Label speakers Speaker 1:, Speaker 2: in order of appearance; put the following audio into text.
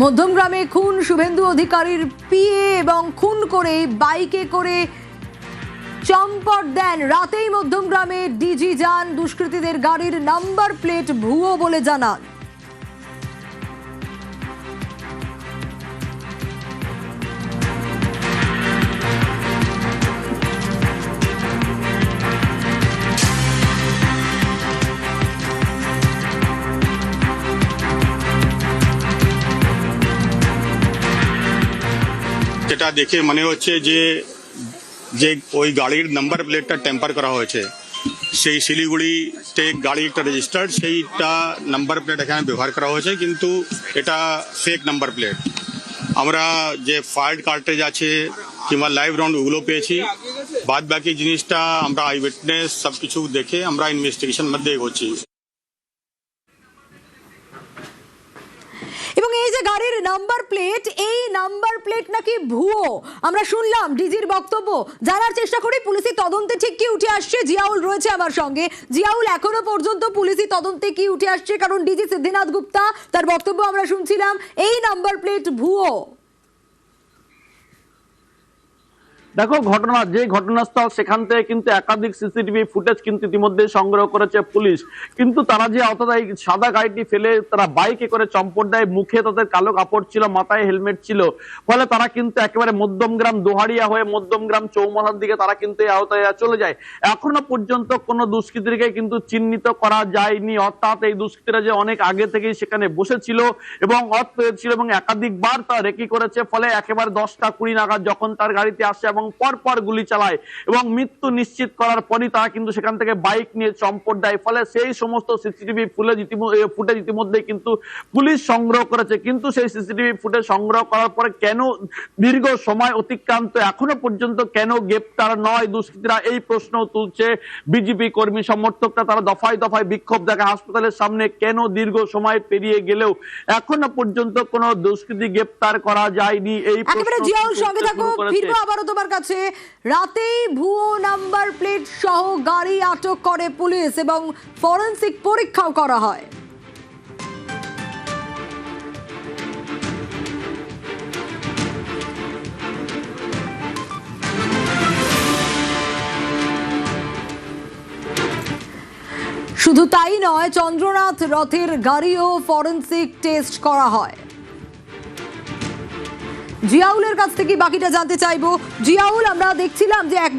Speaker 1: মধ্যমগ্রামে খুন শুভেন্দু অধিকারীর পিএ এবং খুন করে বাইকে করে চম্পট দেন। রাতেই মধ্যমগ্রামে ডিজি যান, দুষ্কৃতীদের গাড়ির নাম্বার প্লেট ভুয়ো বলে জানান।
Speaker 2: যেটা দেখে মনে হচ্ছে যে যে ওই গাড়ির নাম্বার প্লেটটা টেম্পার করা হয়েছে, সেই শিলিগুড়িতে গাড়ি একটা রেজিস্টার্ড, সেইটা নাম্বার প্লেট এখানে ব্যবহার করা হয়েছে, কিন্তু এটা ফেক নাম্বার প্লেট। আমরা যে ফায়ার্ড কার্টেজ আছে কিংবা লাইভ রাউন্ড ওগুলো পেয়েছি, বাদ বাকি জিনিসটা আমরা আই উইটনেস সব কিছু দেখে আমরা ইনভেস্টিগেশন মধ্যে এগোচ্ছি।
Speaker 1: এবং এই যে গাড়ির নাম্বার প্লেট, এই নাম্বার প্লেট নাকি ভুয়ো। আমরা শুনলাম ডিজির বক্তব্য, জানার চেষ্টা করি পুলিশি তদন্তে ঠিক কি উঠে আসছে। জিয়াউল রয়েছে আমার সঙ্গে। জিয়াউল, এখনো পর্যন্ত পুলিশি তদন্তে কি উঠে আসছে? কারণ ডিজি সিদ্ধিনাথ গুপ্তা, তার বক্তব্য আমরা শুনছিলাম এই নাম্বার প্লেট ভুয়ো।
Speaker 3: দেখো, যে ঘটনাস্থল সেখান থেকে কিন্তু একাধিক সিসিটিভি ফুটেজ কিন্তু ইতিমধ্যে সংগ্রহ করেছে পুলিশ। কিন্তু তারা যে অর্থাৎ এই সাদা গাড়িটি ফেলে তারা বাইকে করে চম্পট দেয়, মুখে তাদের কালো কাপড় ছিল, মাথায় হেলমেট ছিল, ফলে তারা কিন্তু একেবারে মধ্যমগ্রাম দোহারিয়া হয়ে মধ্যমগ্রাম চৌমাথার দিকে তারা কিন্তু এই আওতায় চলে যায়। এখনো পর্যন্ত কোনো দুষ্কৃতীকে কিন্তু চিহ্নিত করা যায়নি, অর্থাৎ এই দুষ্কৃতীরা যে অনেক আগে থেকেই সেখানে বসেছিল এবং ছিল এবং একাধিকবার তারা রেকি করেছে, ফলে একেবারে 10টা-20 নাগাদ যখন তার গাড়িতে আসে এবং পরপর গুলি চালায় এবং মৃত্যু নিশ্চিত করার পরই তারা কিন্তু সেখান থেকে বাইক নিয়ে চম্পট দেয়। ফলে সেই সমস্ত সিসিটিভি ফুটেজ ইতিমধ্যে কিন্তু পুলিশ সংগ্রহ করেছে। কিন্তু সেই সিসিটিভি ফুটেজ সংগ্রহ করার পরে কেন দীর্ঘ সময় অতিক্রান্ত, এখনো পর্যন্ত কেন গ্রেপ্তার নয় দুষ্কৃতীরা, এই প্রশ্ন তুলছে বিজেপি কর্মী সমর্থকরা। তারা দফায় দফায় বিক্ষোভ দেখে হাসপাতালের সামনে, কেন দীর্ঘ সময় পেরিয়ে গেলেও এখনো পর্যন্ত কোনো দুষ্কৃতী গ্রেপ্তার করা যায়নি। এই
Speaker 1: একেবারে জিয়াউল সঙ্গে থাকো, ফিরবো আবারও তোমার কাছে। রাতেই ভুয়ো নাম্বার প্লেট সহ গাড়ি আটক করে পুলিশ এবং ফরেনসিক পরীক্ষাও করা হয়। শুধু তাই নয়, চন্দ্রনাথ রথের গাড়িও ফরেনসিক টেস্ট করা হয়। জিয়াউলের কাছ থেকে বাকিটা জানতে চাইবো। জিয়াউল, আমরা দেখছিলাম যে একদিন